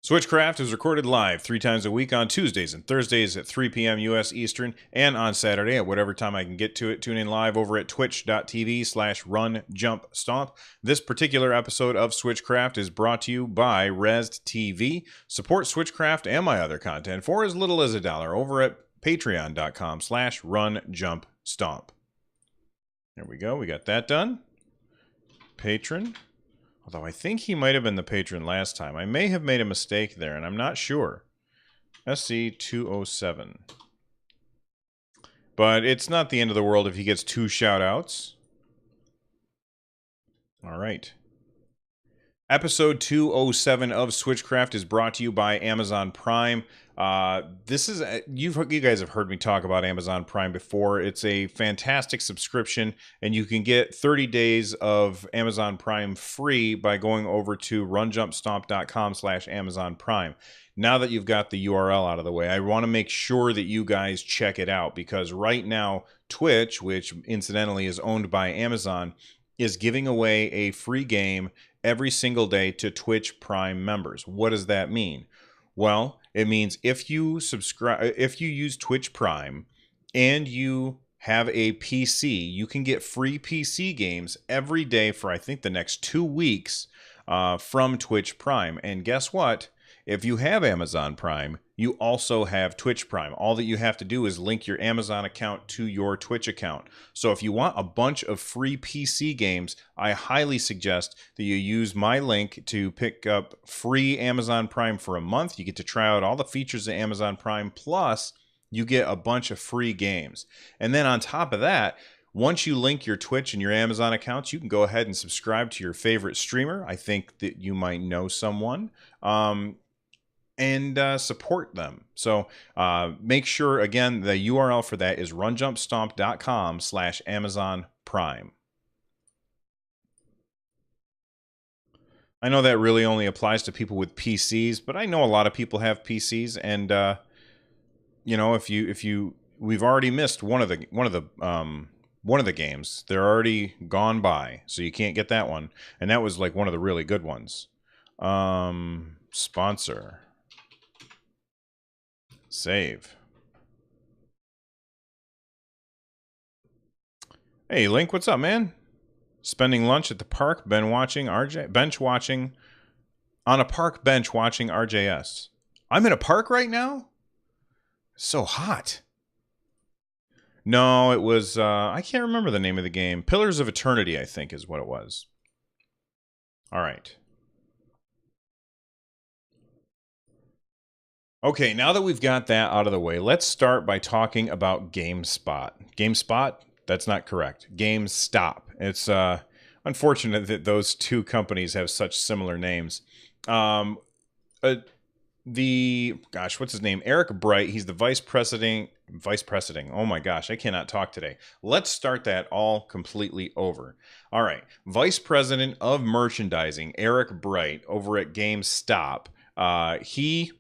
Switchcraft is recorded live 3 times a week on Tuesdays and Thursdays at 3 p.m. U.S. Eastern and on Saturday at whatever time I can get to it. Tune in live over at twitch.tv/runjumpstomp. This particular episode of Switchcraft is brought to you by Resd TV. Support Switchcraft and my other content for as little as $1 over at patreon.com/runjumpstomp. There we go. We got that done. Patron. Although I think he might have been the patron last time. I may have made a mistake there, and I'm not sure. SC207. But it's not the end of the world if he gets 2 shout-outs. All right. Episode 207 of Switchcraft is brought to you by Amazon Prime. This is you guys have heard me talk about Amazon Prime before. It's a fantastic subscription, and you can get 30 days of Amazon Prime free by going over to runjumpstomp.com/Amazon Prime. Now that you've got the URL out of the way, I want to make sure that you guys check it out, because right now Twitch, which incidentally is owned by Amazon, is giving away a free game every single day to Twitch Prime members. What does that mean? Well, it means if you use Twitch Prime and you have a PC, you can get free PC games every day for, I think, the next 2 weeks from Twitch Prime. And guess what? If you have Amazon Prime, you also have Twitch Prime. All that you have to do is link your Amazon account to your Twitch account. So if you want a bunch of free PC games, I highly suggest that you use my link to pick up free Amazon Prime for a month. You get to try out all the features of Amazon Prime, plus you get a bunch of free games. And then on top of that, once you link your Twitch and your Amazon accounts, you can go ahead and subscribe to your favorite streamer. I think that you might know someone. And support them. So make sure, again, the URL for that is runjumpstomp.com/Amazon Prime. I know that really only applies to people with PCs, but I know a lot of people have PCs, and you know, if you we've already missed one of the games. They're already gone by, so you can't get that one, and that was like one of the really good ones. Sponsor. Save. Hey, Link, what's up, man? Spending lunch at the park, bench watching on a park bench watching RJS. I'm in a park right now? So hot. No, it was, I can't remember the name of the game. Pillars of Eternity, I think, is what it was. All right. Okay, now that we've got that out of the way, let's start by talking about GameSpot. GameSpot? That's not correct. GameStop. It's unfortunate that those two companies have such similar names. What's his name? Eric Bright. He's the vice president. Oh my gosh, I cannot talk today. Let's start that all completely over. All right, Vice President of Merchandising, Eric Bright, over at GameStop. He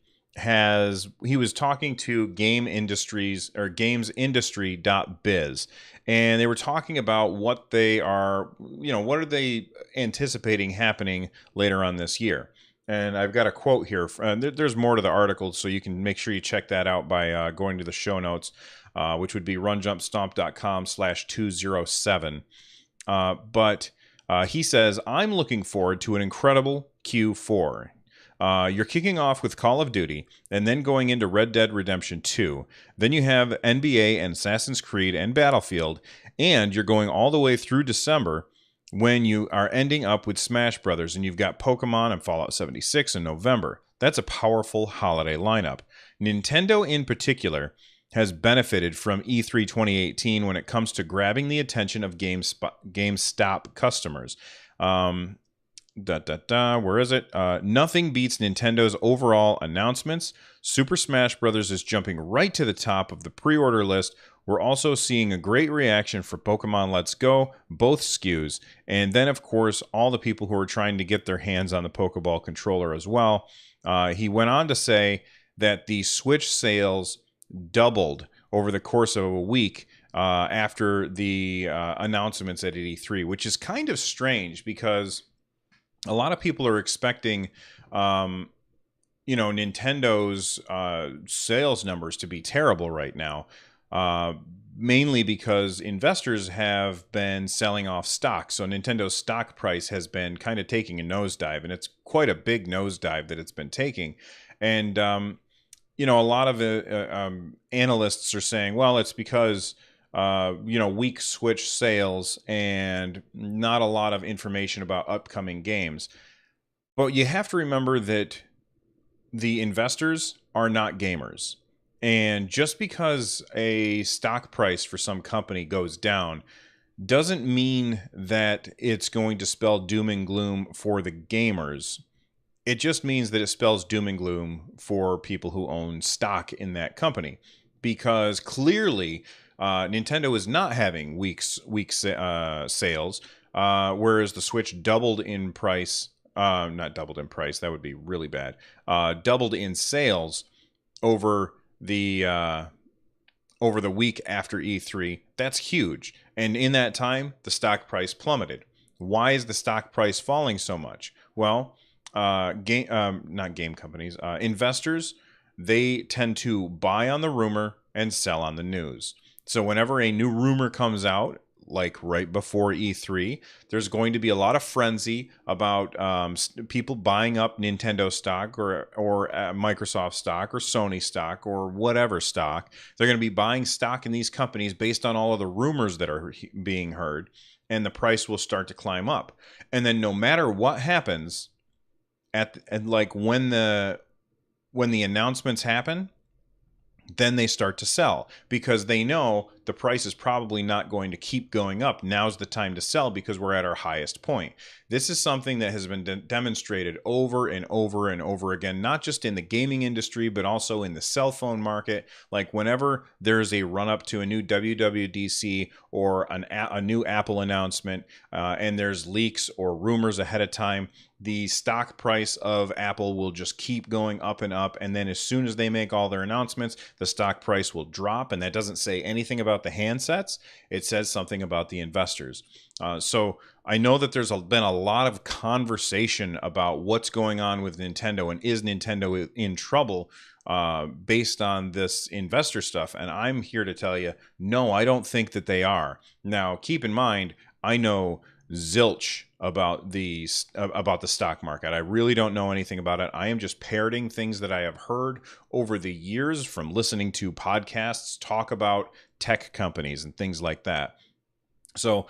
was talking to gamesindustry.biz, and they were talking about what are they anticipating happening later on this year. And I've got a quote here. There's more to the article, so you can make sure you check that out by going to the show notes, which would be runjumpstomp.com/207. But he says, I'm looking forward to an incredible Q4. You're kicking off with Call of Duty, and then going into Red Dead Redemption 2. Then you have NBA and Assassin's Creed and Battlefield, and you're going all the way through December when you are ending up with Smash Brothers, and you've got Pokemon and Fallout 76 in November. That's a powerful holiday lineup. Nintendo in particular has benefited from E3 2018 when it comes to grabbing the attention of GameStop customers. Where is it? Nothing beats Nintendo's overall announcements. Super Smash Bros. Is jumping right to the top of the pre-order list. We're also seeing a great reaction for Pokemon Let's Go, both SKUs. And then, of course, all the people who are trying to get their hands on the Pokeball controller as well. He went on to say that the Switch sales doubled over the course of a week after the announcements at E3, which is kind of strange because a lot of people are expecting Nintendo's sales numbers to be terrible right now, uh, mainly because investors have been selling off stock. So Nintendo's stock price has been kind of taking a nosedive, and it's quite a big nosedive that it's been taking. And a lot of analysts are saying, well, it's because weak Switch sales and not a lot of information about upcoming games. But you have to remember that the investors are not gamers. And just because a stock price for some company goes down doesn't mean that it's going to spell doom and gloom for the gamers. It just means that it spells doom and gloom for people who own stock in that company, because clearly Nintendo is not having weak sales, whereas the Switch doubled in price. Not doubled in price. That would be really bad. Doubled in sales over the week after E3. That's huge. And in that time, the stock price plummeted. Why is the stock price falling so much? Well, not game companies, investors, they tend to buy on the rumor and sell on the news. So whenever a new rumor comes out, like right before E3, there's going to be a lot of frenzy about people buying up Nintendo stock or Microsoft stock or Sony stock or whatever stock. They're going to be buying stock in these companies based on all of the rumors that are being heard, and the price will start to climb up. And then no matter what happens, when the announcements happen, then they start to sell because they know the price is probably not going to keep going up. Now's the time to sell because we're at our highest point. This is something that has been demonstrated over and over and over again, not just in the gaming industry, but also in the cell phone market. Like whenever there's a run up to a new WWDC or a new Apple announcement, and there's leaks or rumors ahead of time, the stock price of Apple will just keep going up and up. And then as soon as they make all their announcements, the stock price will drop. And that doesn't say anything about the handsets. It says something about the investors. So I know that there's been a lot of conversation about what's going on with Nintendo and is Nintendo in trouble based on this investor stuff. And I'm here to tell you, no, I don't think that they are. Now, keep in mind, I know zilch about the stock market. I really don't know anything about it. I am just parroting things that I have heard over the years from listening to podcasts talk about tech companies and things like that. So,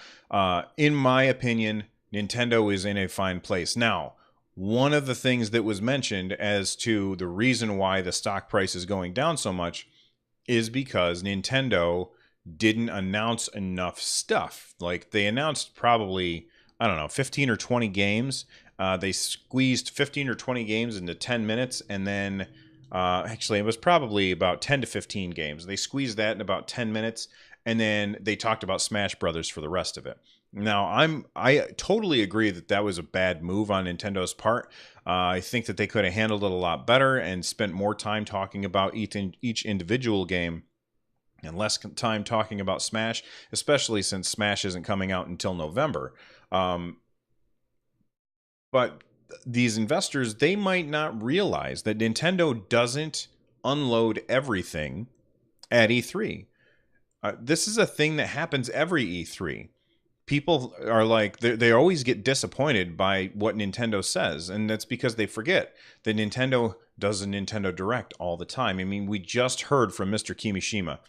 in my opinion, Nintendo is in a fine place. Now, one of the things that was mentioned as to the reason why the stock price is going down so much is because Nintendo didn't announce enough stuff. Like they announced probably, I don't know, 15 or 20 games. They squeezed 15 or 20 games into 10 minutes. And then actually it was probably about 10 to 15 games. They squeezed that in about 10 minutes. And then they talked about Smash Brothers for the rest of it. Now, I totally agree that was a bad move on Nintendo's part. I think that they could have handled it a lot better and spent more time talking about each individual game and less time talking about Smash, especially since Smash isn't coming out until November. But these investors, they might not realize that Nintendo doesn't unload everything at E3. This is a thing that happens every E3. People are like, they always get disappointed by what Nintendo says, and that's because they forget that Nintendo does a Nintendo Direct all the time. I mean, we just heard from Mr. Kimishima,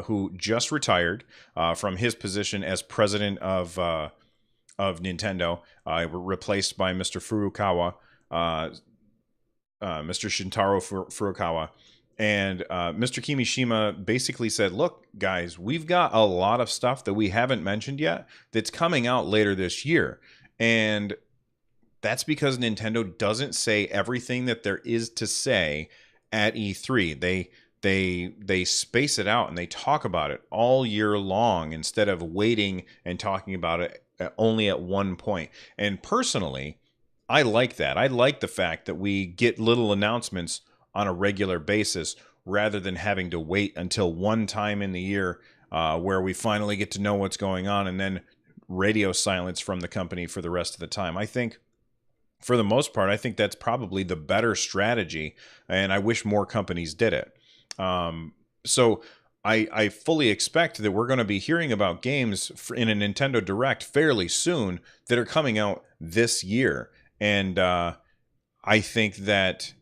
who just retired from his position as president of Nintendo, replaced by Mr. Furukawa, Mr. Shintaro Furukawa. And Mr. Kimishima basically said, look, guys, we've got a lot of stuff that we haven't mentioned yet that's coming out later this year. And that's because Nintendo doesn't say everything that there is to say at E3. They space it out and they talk about it all year long instead of waiting and talking about it only at one point. And personally, I like that. I like the fact that we get little announcements on a regular basis rather than having to wait until one time in the year where we finally get to know what's going on and then radio silence from the company for the rest of the time. I think for the most part, I think that's probably the better strategy, and I wish more companies did it. So I fully expect that we're going to be hearing about games in a Nintendo Direct fairly soon that are coming out this year, and I think that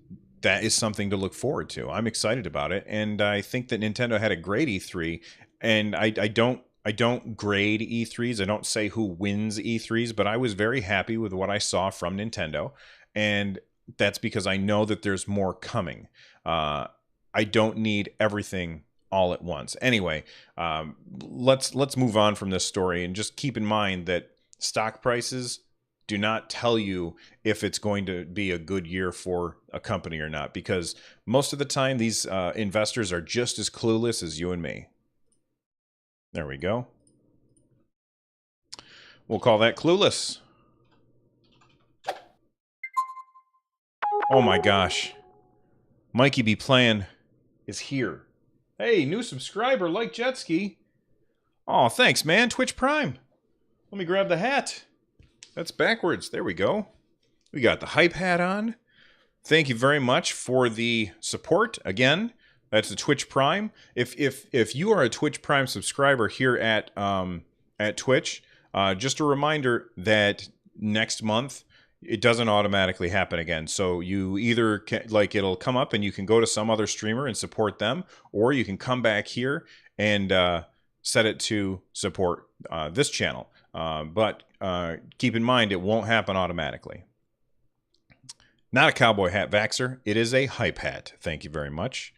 that is something to look forward to. I'm excited about it, and I think that Nintendo had a great E3. And I don't grade E3s. I don't say who wins E3s, but I was very happy with what I saw from Nintendo, and that's because I know that there's more coming. I don't need everything all at once. Anyway, let's move on from this story and just keep in mind that stock prices do not tell you if it's going to be a good year for a company or not, because most of the time these investors are just as clueless as you and me. There we go. We'll call that clueless. Oh my gosh. Mikey Be Playing is here. Hey, new subscriber, like jet ski. Oh, thanks, man. Twitch Prime. Let me grab the hat. That's backwards. There we go. We got the hype hat on. Thank you very much for the support. Again, that's the Twitch Prime. If you are a Twitch Prime subscriber here at Twitch, just a reminder that next month it doesn't automatically happen again. So you either can, like, it'll come up and you can go to some other streamer and support them, or you can come back here and set it to support this channel. But keep in mind, it won't happen automatically. Not a cowboy hat, Vaxer. It is a hype hat. Thank you very much.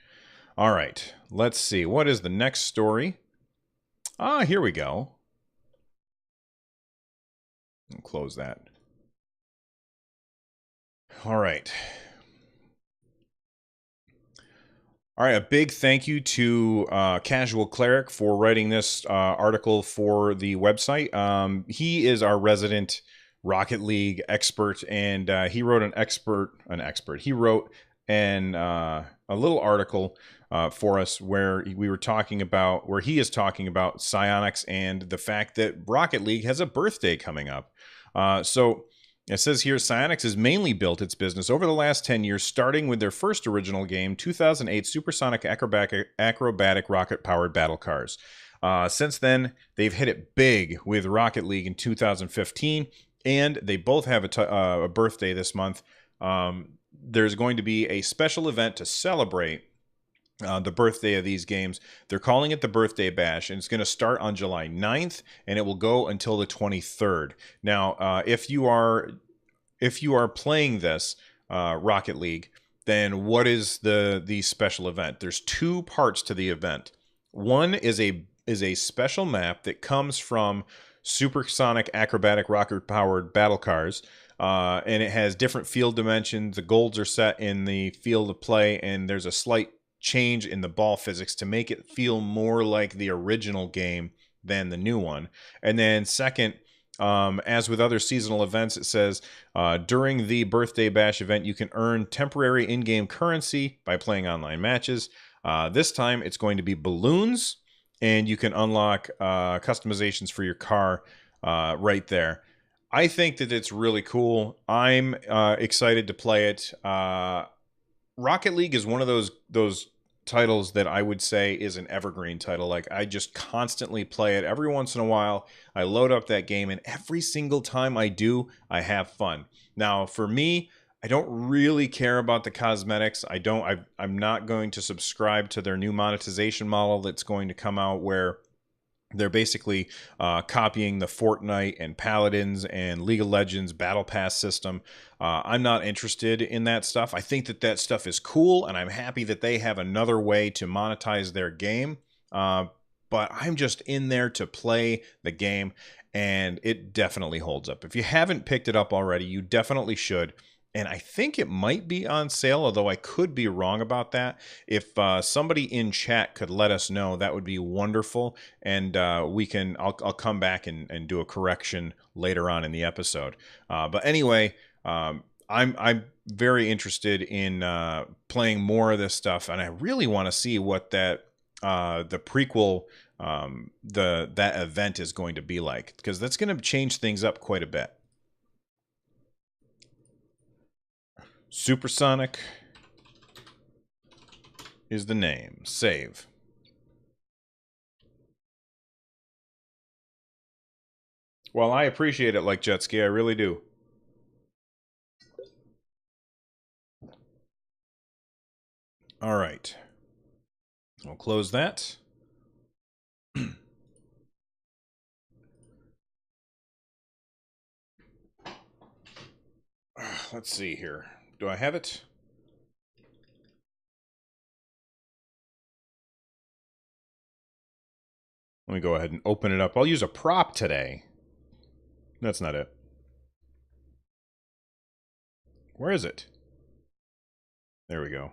All right, let's see. What is the next story? Here we go. I'll close that. All right. All right, a big thank you to Casual Cleric for writing this article for the website. He is our resident Rocket League expert, and he wrote He wrote a little article for us where he is talking about psionics and the fact that Rocket League has a birthday coming up. So it says here, Psionics has mainly built its business over the last 10 years, starting with their first original game, 2008 Supersonic Acrobatic Rocket-Powered Battle Cars. Since then, they've hit it big with Rocket League in 2015, and they both have a birthday this month. There's going to be a special event to celebrate the birthday of these games. They're calling it the Birthday Bash, and it's going to start on July 9th, and it will go until the 23rd. Now, if you are playing this Rocket League, then what is the special event? There's two parts to the event. One is a special map that comes from Supersonic Acrobatic Rocket-Powered Battle Cars. And it has different field dimensions. The goals are set in the field of play, and there's a slight change in the ball physics to make it feel more like the original game than the new one. And then second, as with other seasonal events, it says during the Birthday Bash event, you can earn temporary in-game currency by playing online matches. This time it's going to be balloons, and you can unlock customizations for your car right there. I think that it's really cool. I'm excited to play it. Rocket League is one of those titles that I would say is an evergreen title. Like, I just constantly play it. Every once in a while, I load up that game, and every single time I do, I have fun. Now, for me, I don't really care about the cosmetics. I'm not going to subscribe to their new monetization model that's going to come out, where they're basically copying the Fortnite and Paladins and League of Legends Battle Pass system. I'm not interested in that stuff. I think that stuff is cool, and I'm happy that they have another way to monetize their game. But I'm just in there to play the game, and it definitely holds up. If you haven't picked it up already, you definitely should. And I think it might be on sale, although I could be wrong about that. If somebody in chat could let us know, that would be wonderful. And I'll come back and do a correction later on in the episode. But anyway, I'm very interested in playing more of this stuff, and I really want to see what the prequel, that event is going to be like, because that's going to change things up quite a bit. Supersonic is the name. Save. Well, I appreciate it like jet ski. I really do. All right. We'll close that. Let's see here. Do I have it? Let me go ahead and open it up. I'll use a prop today. That's not it. Where is it? There we go.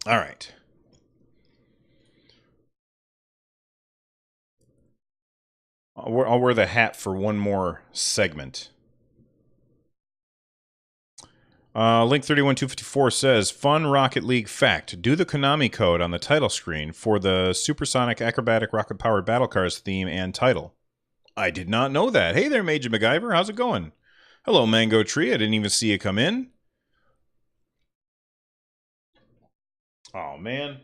All right. I'll wear the hat for one more segment. Link 31254 says, fun Rocket League fact. Do the Konami code on the title screen for the supersonic acrobatic rocket-powered battle cars theme and title. I did not know that. Hey there, Major MacGyver. How's it going? Hello, Mango Tree. I didn't even see you come in. Oh, man.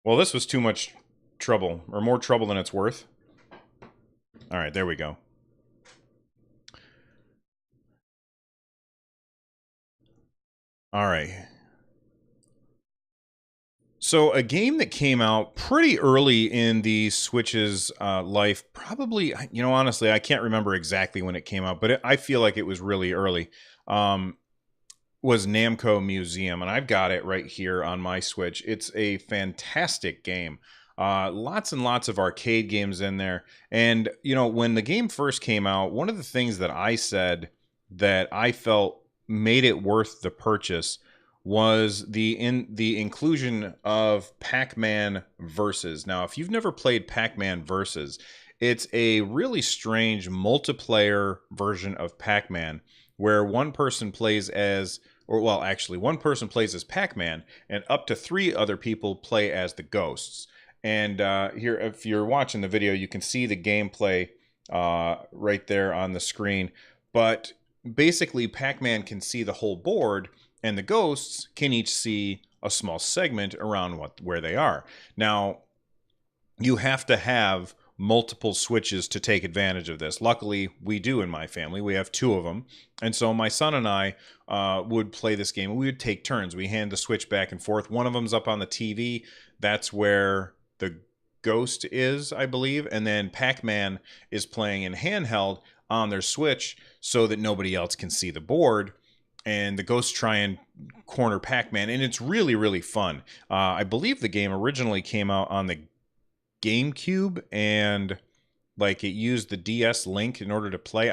Well, this was too much trouble, or more trouble than it's worth. All right, there we go. All right. So a game that came out pretty early in the Switch's life, probably, honestly, I can't remember exactly when it came out, but I feel like it was really early, was Namco Museum, and I've got it right here on my Switch. It's a fantastic game. Lots and lots of arcade games in there. And, when the game first came out, one of the things that I said that I felt made it worth the purchase was the inclusion of Pac-Man Versus. Now, if you've never played Pac-Man Versus, it's a really strange multiplayer version of Pac-Man where one person plays as, one person plays as Pac-Man and up to 3 other people play as the ghosts. And here, if you're watching the video, you can see the gameplay right there on the screen. But basically, Pac-Man can see the whole board, and the ghosts can each see a small segment around where they are. Now, you have to have multiple switches to take advantage of this. Luckily, we do in my family. We have 2 of them. And so my son and I would play this game. We would take turns. We hand the switch back and forth. One of them's up on the TV. That's where the ghost is, I believe. And then Pac-Man is playing in handheld on their Switch so that nobody else can see the board. And the ghosts try and corner Pac-Man, and it's really, really fun. I believe the game originally came out on the GameCube, and it used the DS Link in order to play.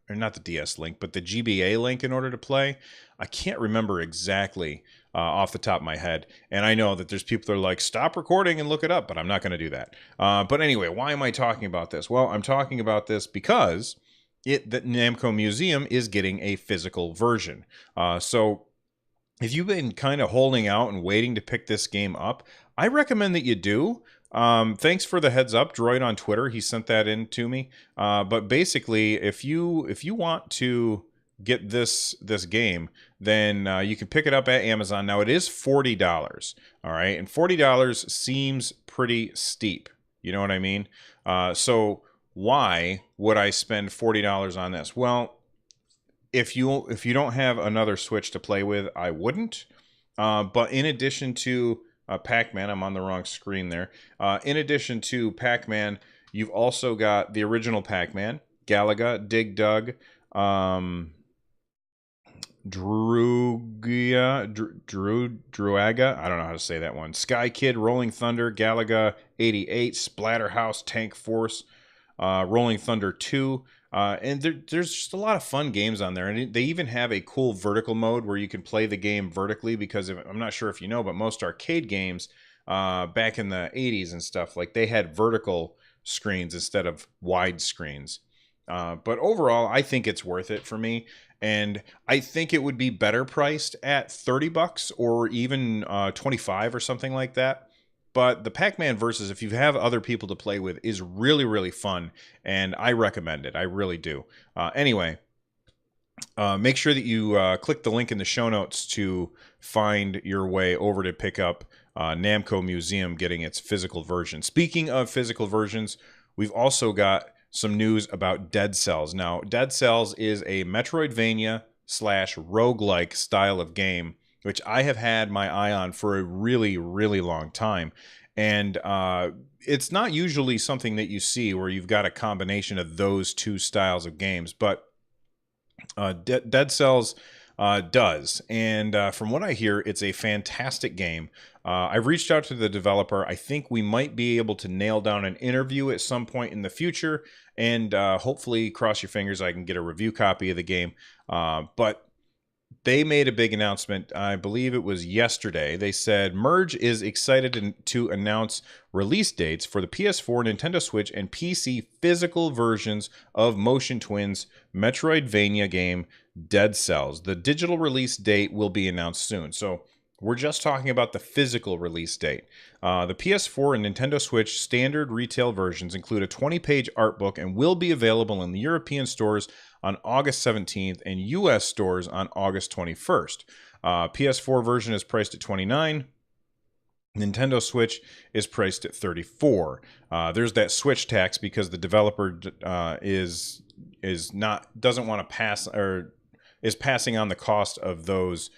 Or not the DS Link, but the GBA Link in order to play. I can't remember exactly off the top of my head, and I know that there's people that are like, stop recording and look it up, but I'm not going to do that. But anyway, why am I talking about this? Well, I'm talking about this because the Namco Museum is getting a physical version. So if you've been kind of holding out and waiting to pick this game up, I recommend that you do. Thanks for the heads up, Droid on Twitter. He sent that in to me. But basically, if you want to get this game, then you can pick it up at Amazon. Now, it is $40. All right, and $40 seems pretty steep. You know what I mean? So why would I spend $40 on this? Well, if you don't have another Switch to play with, I wouldn't. But in addition to Pac-Man, I'm on the wrong screen there. In addition to Pac-Man, you've also got the original Pac-Man, Galaga, Dig Dug, Druaga, I don't know how to say that one. Sky Kid, Rolling Thunder, Galaga 88, Splatterhouse, Tank Force, Rolling Thunder 2. And there's just a lot of fun games on there. And they even have a cool vertical mode where you can play the game vertically, because I'm not sure if you know, but most arcade games back in the 80s and stuff, they had vertical screens instead of wide screens. But overall, I think it's worth it for me. And I think it would be better priced at $30 or even 25 or something like that. But the Pac-Man Versus, if you have other people to play with, is really, really fun. And I recommend it. I really do. Anyway, make sure that you click the link in the show notes to find your way over to pick up Namco Museum getting its physical version. Speaking of physical versions, we've also got some news about Dead Cells. Now, Dead Cells is a Metroidvania / roguelike style of game, which I have had my eye on for a really, really long time. And it's not usually something that you see where you've got a combination of those two styles of games, but Dead Cells does. And from what I hear, it's a fantastic game. I've reached out to the developer. I think we might be able to nail down an interview at some point in the future, and hopefully, cross your fingers, I can get a review copy of the game. But they made a big announcement. I believe it was yesterday. They said Merge is excited to announce release dates for the PS4, Nintendo Switch, and PC physical versions of Motion Twin's Metroidvania game Dead Cells. The digital release date will be announced soon. So we're just talking about the physical release date. The PS4 and Nintendo Switch standard retail versions include a 20-page art book and will be available in the European stores on August 17th and US stores on August 21st. PS4 version is priced at $29. Nintendo Switch is priced at $34. There's that Switch tax because the developer doesn't want to pass, or is passing on the cost of those.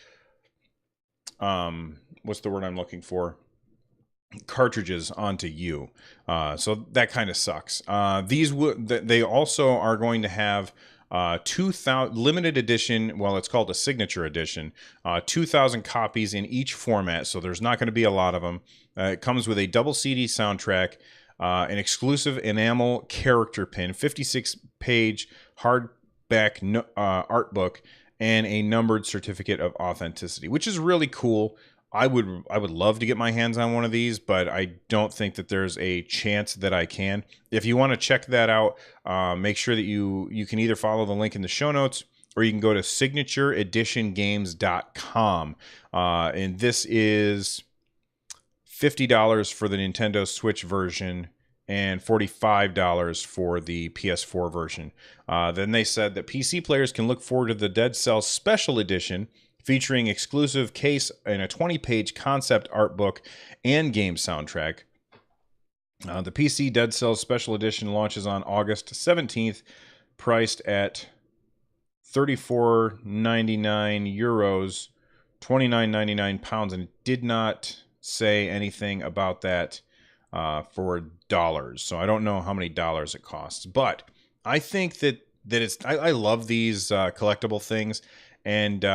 What's the word I'm looking for? Cartridges onto you. So that kind of sucks. They also are going to have 2,000 limited edition. Well, it's called a signature edition. 2,000 copies in each format. So there's not going to be a lot of them. It comes with a double CD soundtrack, an exclusive enamel character pin, 56-page hardback art book, and a numbered certificate of authenticity, which is really cool. I would love to get my hands on one of these, but I don't think that there's a chance that I can. If you want to check that out, make sure that you can either follow the link in the show notes, or you can go to signatureeditiongames.com. And this is $50 for the Nintendo Switch version and $45 for the PS4 version. Then they said that PC players can look forward to the Dead Cells Special Edition, featuring exclusive case and a 20-page concept art book and game soundtrack. The PC Dead Cells Special Edition launches on August 17th, priced at €34.99, 29.99 pounds, and it did not say anything about that for dollars. So I don't know how many dollars it costs, but I think that it's, I love these collectible things. And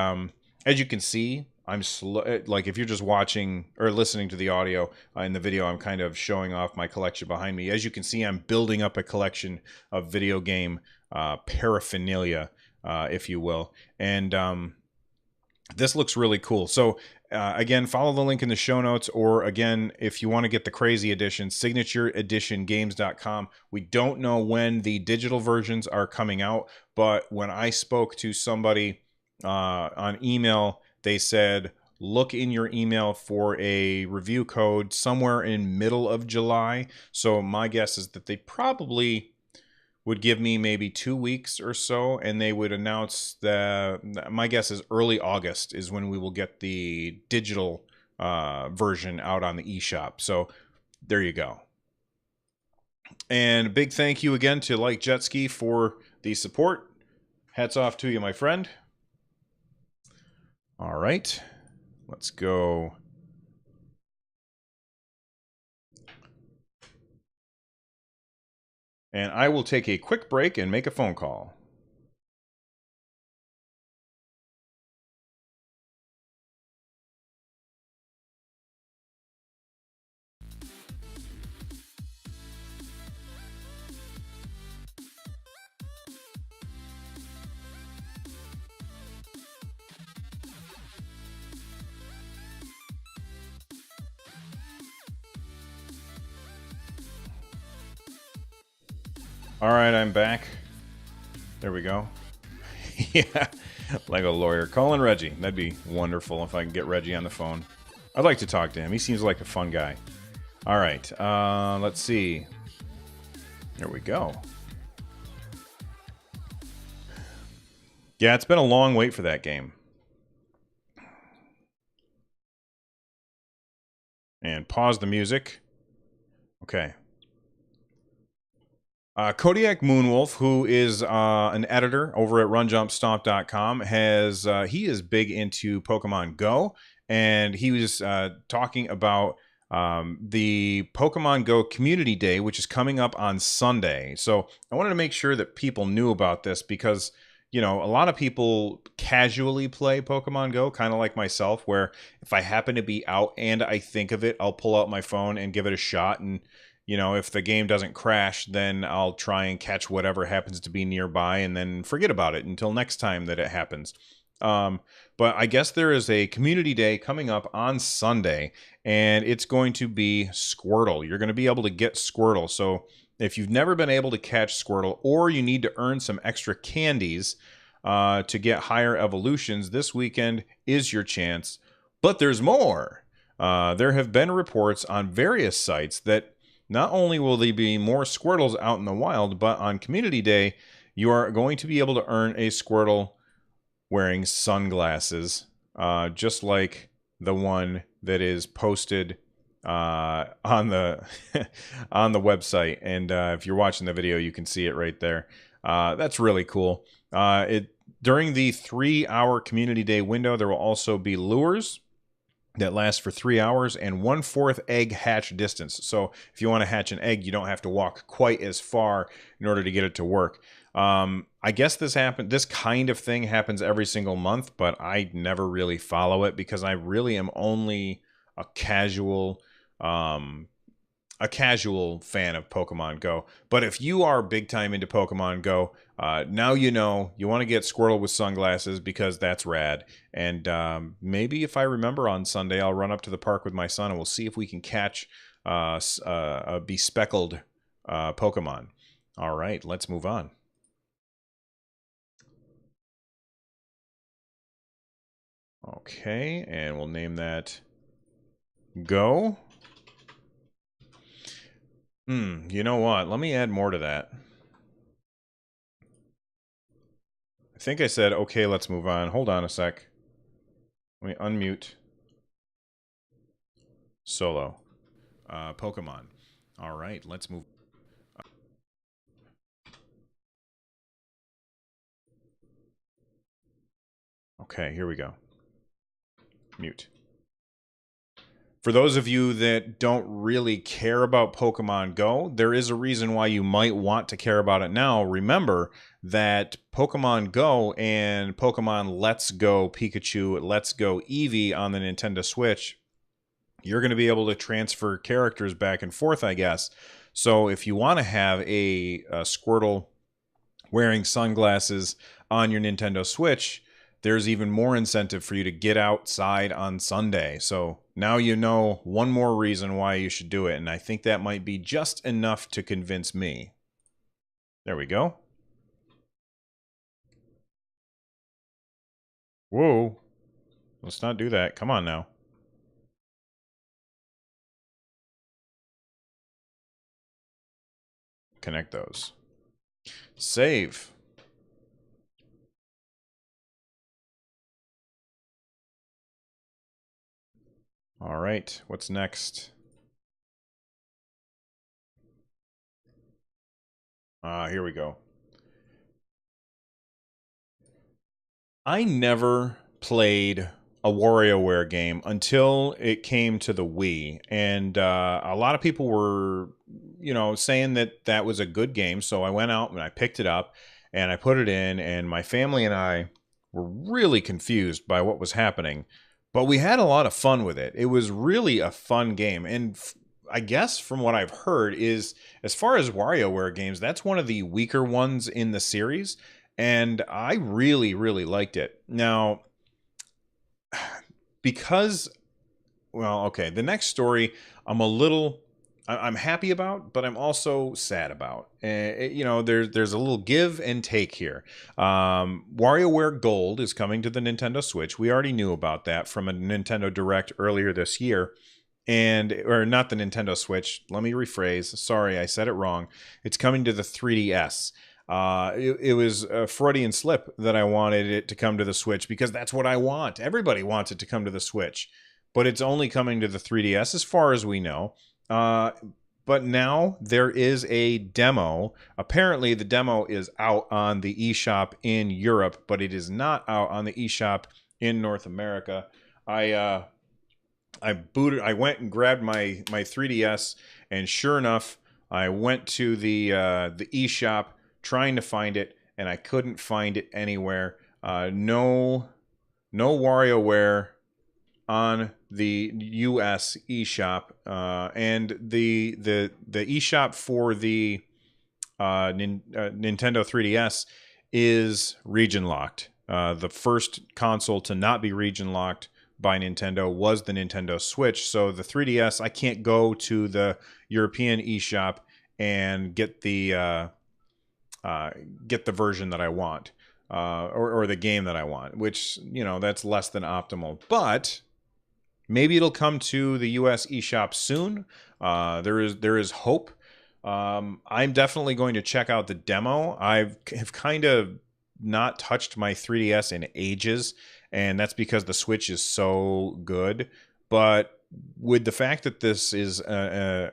as you can see, I'm slow. Like if you're just watching or listening to the audio in the video, I'm kind of showing off my collection behind me. As you can see, I'm building up a collection of video game paraphernalia, if you will. And this looks really cool. So again, follow the link in the show notes, or again, if you want to get the crazy edition, signatureeditiongames.com. We don't know when the digital versions are coming out, but when I spoke to somebody on email, they said, look in your email for a review code somewhere in middle of July. So my guess is that they probably would give me maybe 2 weeks or so, and they would announce my guess is early August is when we will get the digital version out on the eShop. So there you go. And a big thank you again to Like Jet Ski for the support. Hats off to you, my friend. All right, let's go. And I will take a quick break and make a phone call. All right, I'm back. There we go. Yeah, like a lawyer. Calling Reggie. That'd be wonderful if I can get Reggie on the phone. I'd like to talk to him. He seems like a fun guy. All right, let's see. There we go. Yeah, it's been a long wait for that game. And pause the music. Okay. Kodiak Moonwolf, who is an editor over at RunJumpStomp.com, he is big into Pokemon Go, and he was talking about the Pokemon Go Community Day, which is coming up on Sunday. So I wanted to make sure that people knew about this because, you know, a lot of people casually play Pokemon Go, kind of like myself, where if I happen to be out and I think of it, I'll pull out my phone and give it a shot. And, you know, if the game doesn't crash, then I'll try and catch whatever happens to be nearby and then forget about it until next time that it happens. But I guess there is a community day coming up on Sunday, and it's going to be Squirtle. You're going to be able to get Squirtle. So if you've never been able to catch Squirtle, or you need to earn some extra candies to get higher evolutions, this weekend is your chance. But there's more. There have been reports on various sites that not only will there be more Squirtles out in the wild, but on Community Day, you are going to be able to earn a Squirtle wearing sunglasses, just like the one that is posted on the on the website. And if you're watching the video, you can see it right there. That's really cool. During the 3-hour Community Day window, there will also be lures that last for 3 hours and 1/4 egg hatch distance. So if you want to hatch an egg, you don't have to walk quite as far in order to get it to work. I guess this kind of thing happens every single month, but I never really follow it because I really am only a casual fan of Pokemon Go. But if you are big time into Pokemon Go, now you know you want to get Squirtle with sunglasses because that's rad. And maybe if I remember on Sunday, I'll run up to the park with my son and we'll see if we can catch a bespeckled Pokemon. All right, let's move on. Okay, and we'll name that Go. You know what? Let me add more to that. I think I said, okay, let's move on. Hold on a sec. Let me unmute. Solo. Pokemon. All right, let's move. Okay, here we go. Mute. For those of you that don't really care about Pokemon Go, there is a reason why you might want to care about it now. Remember that Pokemon Go and Pokemon Let's Go Pikachu, Let's Go Eevee on the Nintendo Switch, you're going to be able to transfer characters back and forth, I guess. So if you want to have a Squirtle wearing sunglasses on your Nintendo Switch, there's even more incentive for you to get outside on Sunday. So now you know one more reason why you should do it, and I think that might be just enough to convince me. There we go. Whoa. Let's not do that. Come on now. Connect those. Save. All right, what's next? Here we go. I never played a WarioWare game until it came to the Wii, and a lot of people were, you know, saying that that was a good game. So I went out and I picked it up and I put it in, and my family and I were really confused by what was happening, but we had a lot of fun with it. It was really a fun game, and I guess from what I've heard is, as far as WarioWare games, that's one of the weaker ones in the series, and I really, really liked it. Now, because, well, okay, the next story, I'm a little I'm happy about, but I'm also sad about. You know, there's a little give and take here. WarioWare Gold is coming to the Nintendo Switch. We already knew about that from a Nintendo Direct earlier this year. Or not the Nintendo Switch. Let me rephrase. Sorry, I said it wrong. It's coming to the 3DS. It was a Freudian slip that I wanted it to come to the Switch because that's what I want. Everybody wants it to come to the Switch, but it's only coming to the 3DS as far as we know. But now there is a demo. Apparently, the demo is out on the eShop in Europe, but it is not out on the eShop in North America. I went and grabbed my 3DS, and sure enough, I went to the eShop trying to find it, and I couldn't find it anywhere. No WarioWare on the US eShop, and the eShop for the Nintendo 3DS is region locked. The first console to not be region locked by Nintendo was the Nintendo Switch. So the 3DS, I can't go to the European eShop and get the version that I want, or the game that I want, which, you know, that's less than optimal. But maybe it'll come to the US eShop soon. There is hope. I'm definitely going to check out the demo. Have kind of not touched my 3DS in ages, and that's because the Switch is so good. But with the fact that this is an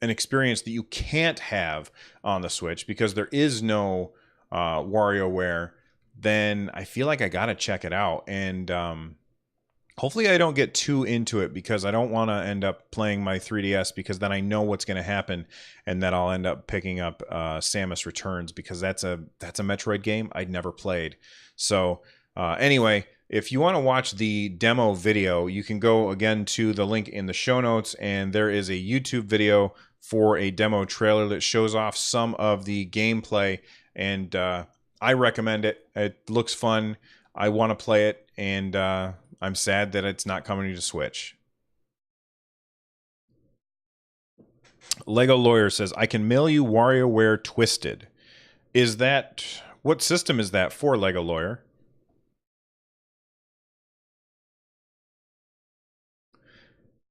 experience that you can't have on the Switch because there is no WarioWare, then I feel like I gotta check it out. And hopefully I don't get too into it because I don't want to end up playing my 3DS, because then I know what's going to happen, and then I'll end up picking up Samus Returns, because that's a Metroid game I'd never played. So anyway, if you want to watch the demo video, you can go again to the link in the show notes, and there is a YouTube video for a demo trailer that shows off some of the gameplay, and I recommend it. It looks fun. I want to play it, and I'm sad that it's not coming to Switch. Lego Lawyer says, I can mail you WarioWare Twisted. What system is that for, Lego Lawyer?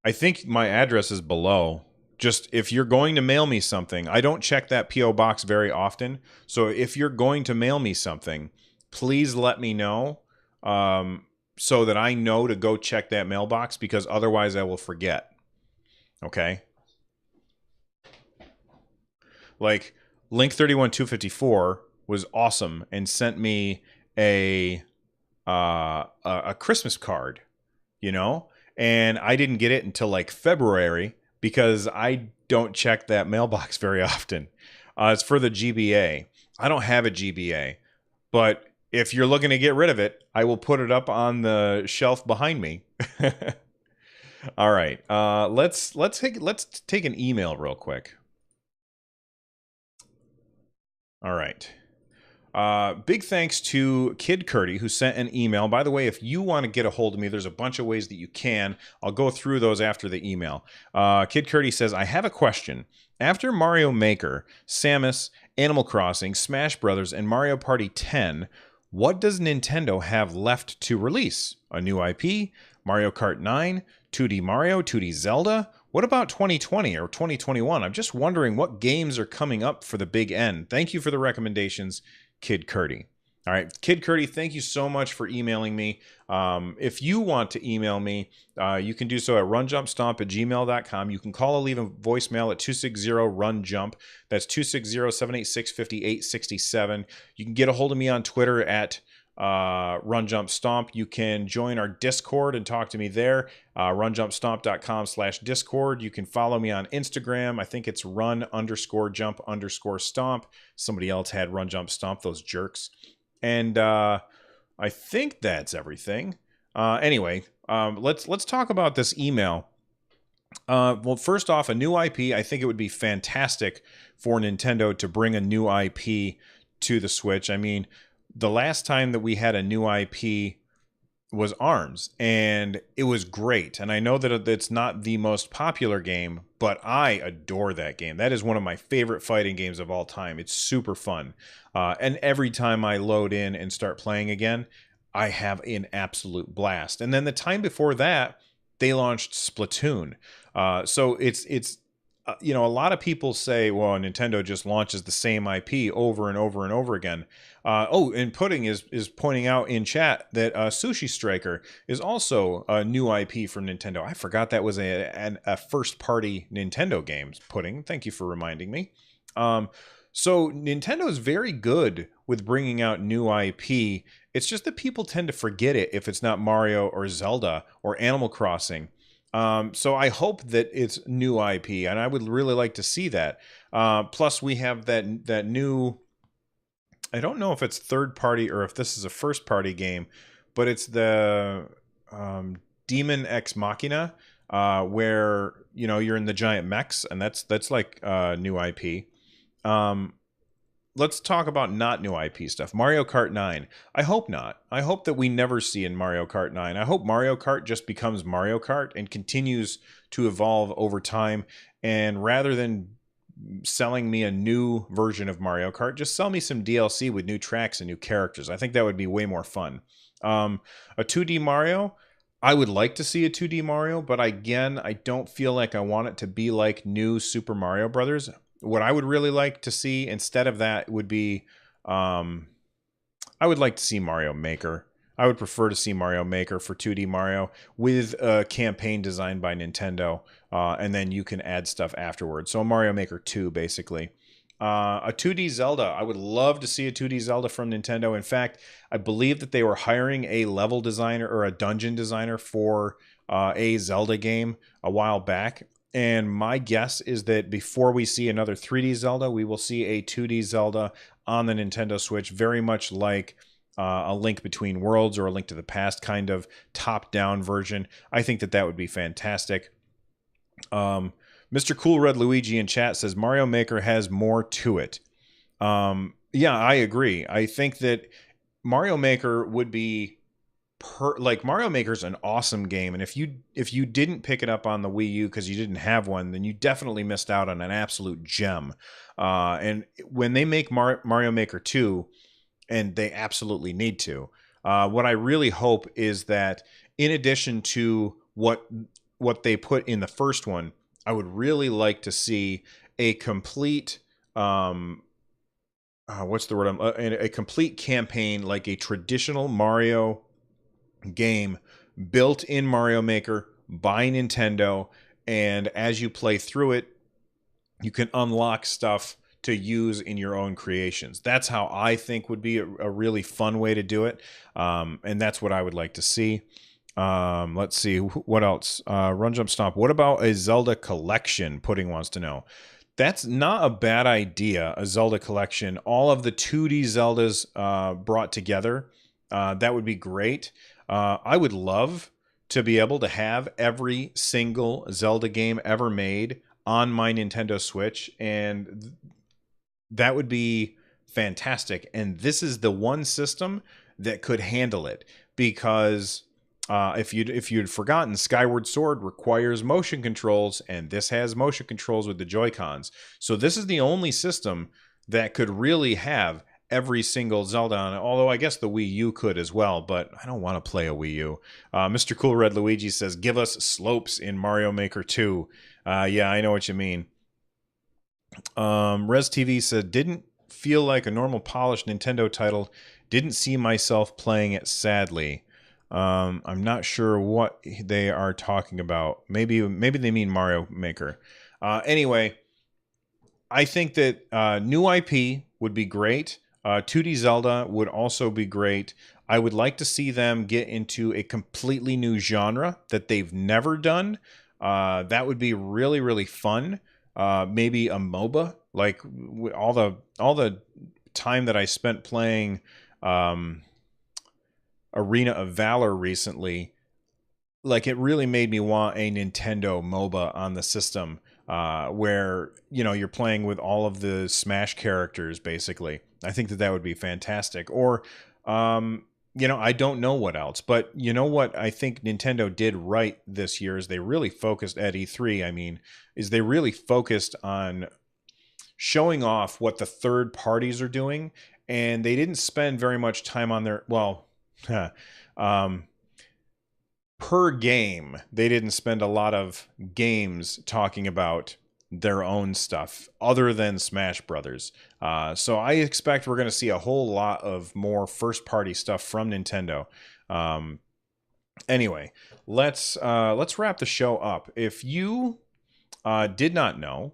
I think my address is below. Just if you're going to mail me something, I don't check that P.O. box very often. So if you're going to mail me something, please let me know, so that I know to go check that mailbox, because otherwise I will forget. Okay? Like, Link31254 was awesome and sent me a Christmas card, you know? And I didn't get it until like February, because I don't check that mailbox very often. It's for the GBA. I don't have a GBA, but if you're looking to get rid of it, I will put it up on the shelf behind me. All right, let's take an email real quick. All right. Big thanks to Kid Curdy, who sent an email. By the way, if you want to get a hold of me, there's a bunch of ways that you can. I'll go through those after the email. Kid Curdy says, I have a question. After Mario Maker, Samus, Animal Crossing, Smash Brothers, and Mario Party 10, what does Nintendo have left to release? A new IP? Mario Kart 9? 2D Mario? 2D Zelda? What about 2020 or 2021? I'm just wondering what games are coming up for the big N. Thank you for the recommendations, Kid Curdy. All right, Kid Curdy, thank you so much for emailing me. If you want to email me, you can do so at runjumpstomp@gmail.com. You can call or leave a voicemail at 260-RUN-JUMP. That's 260-786-5867. You can get a hold of me on Twitter at RunJumpStomp. You can join our Discord and talk to me there. runjumpstomp.com/Discord. You can follow me on Instagram. I think it's run_jump_stomp. Somebody else had RunJumpStomp, those jerks. And I think that's everything. Anyway, let's talk about this email. Well, first off, a new IP. I think it would be fantastic for Nintendo to bring a new IP to the Switch. I mean, the last time that we had a new IP was Arms, and it was great. And I know that it's not the most popular game, but I adore that game. That is one of my favorite fighting games of all time. It's super fun. And every time I load in and start playing again, I have an absolute blast. And then the time before that, they launched Splatoon. So it's a lot of people say, well, Nintendo just launches the same IP over and over and over again. And Pudding is pointing out in chat that Sushi Striker is also a new IP from Nintendo. I forgot that was a first-party Nintendo game. Pudding, thank you for reminding me. So Nintendo is very good with bringing out new IP. It's just that people tend to forget it if it's not Mario or Zelda or Animal Crossing. So I hope that it's new IP, and I would really like to see that. Plus, we have that new. I don't know if it's third party or if this is a first party game, but it's the Demon Ex Machina, where you're in the giant mechs, and that's like new IP. Let's talk about not new IP stuff. Mario Kart 9. I hope not. I hope that we never see in Mario Kart 9. I hope Mario Kart just becomes Mario Kart and continues to evolve over time. And rather than selling me a new version of Mario Kart, just sell me some DLC with new tracks and new characters. I think that would be way more fun. A 2D Mario. I would like to see a 2D Mario, but again, I don't feel like I want it to be like new Super Mario Brothers. What I would really like to see instead of that would be, I would like to see Mario Maker. I would prefer to see Mario Maker for 2D Mario with a campaign designed by Nintendo, and then you can add stuff afterwards. So Mario Maker 2, basically. A 2D Zelda. I would love to see a 2D Zelda from Nintendo. In fact, I believe that they were hiring a level designer or a dungeon designer for a Zelda game a while back. And my guess is that before we see another 3D Zelda, we will see a 2D Zelda on the Nintendo Switch, very much like a Link Between Worlds or a Link to the Past kind of top-down version. I think that would be fantastic. Mr. Cool Red Luigi in chat says Mario Maker has more to it. Yeah, I agree. I think that Mario Maker would be Mario Maker's an awesome game, and if you didn't pick it up on the Wii U because you didn't have one, then you definitely missed out on an absolute gem. And when they make Mario Maker 2, and they absolutely need to, what I really hope is that in addition to what they put in the first one, I would really like to see a complete what's the word? A complete campaign, like a traditional Mario game built in Mario Maker by Nintendo, and as you play through it, you can unlock stuff to use in your own creations. That's how I think would be a really fun way to do it, and that's what I would like to see. Let's see, what else? Run, Jump, Stomp. What about a Zelda collection? Pudding wants to know. That's not a bad idea, a Zelda collection. All of the 2D Zeldas brought together. That would be great. I would love to be able to have every single Zelda game ever made on my Nintendo Switch, and that would be fantastic. And this is the one system that could handle it, because if you'd forgotten, Skyward Sword requires motion controls, and this has motion controls with the Joy-Cons. So this is the only system that could really have every single Zelda on it, although I guess the Wii U could as well, but I don't want to play a Wii U. Mr. Cool Red Luigi says, give us slopes in Mario Maker 2. Yeah, I know what you mean. Res TV said, didn't feel like a normal polished Nintendo title. Didn't see myself playing it, sadly. I'm not sure what they are talking about. Maybe they mean Mario Maker. Anyway, I think that new IP would be great. 2D Zelda would also be great. I would like to see them get into a completely new genre that they've never done. That would be really, really fun. Maybe a MOBA, like all the time that I spent playing Arena of Valor recently, like it really made me want a Nintendo MOBA on the system, where you're playing with all of the Smash characters basically. I think that would be fantastic. Or I don't know what else, but you know what I think Nintendo did right this year is they really focused at E3. I mean, is they really focused on showing off what the third parties are doing, and they didn't spend very much time on their, well, um, per game, they didn't spend a lot of games talking about their own stuff other than Smash Brothers. So I expect we're going to see a whole lot of more first party stuff from Nintendo. Anyway, let's wrap the show up. If you did not know,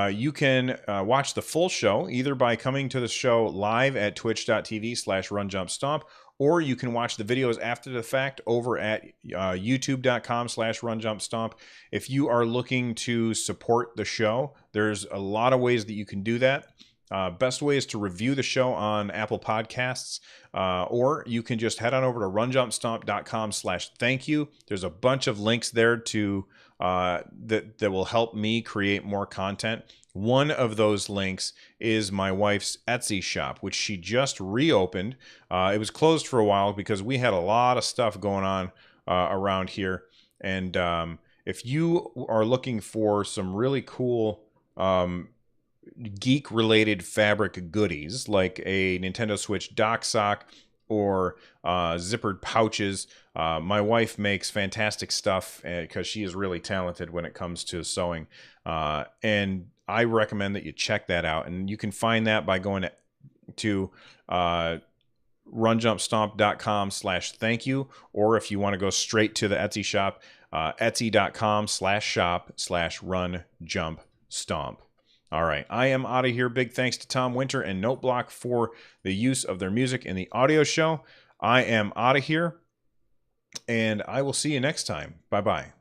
you can watch the full show either by coming to the show live at twitch.tv/runjumpstomp, or you can watch the videos after the fact over at youtube.com/runjumpstomp. If you are looking to support the show, there's a lot of ways that you can do that. Best way is to review the show on Apple Podcasts, or you can just head on over to runjumpstomp.com/thank you. There's a bunch of links there to that will help me create more content. One of those links is my wife's Etsy shop, which she just reopened. It was closed for a while because we had a lot of stuff going on around here. And if you are looking for some really cool geek-related fabric goodies, like a Nintendo Switch dock sock or zippered pouches, my wife makes fantastic stuff because she is really talented when it comes to sewing. And I recommend that you check that out. And you can find that by going to runjumpstomp.com/thank you, or if you want to go straight to the Etsy shop, etsy.com/shop/runjumpstomp. All right, I am out of here. Big thanks to Tom Winter and Noteblock for the use of their music in the audio show. I am out of here, and I will see you next time. Bye-bye.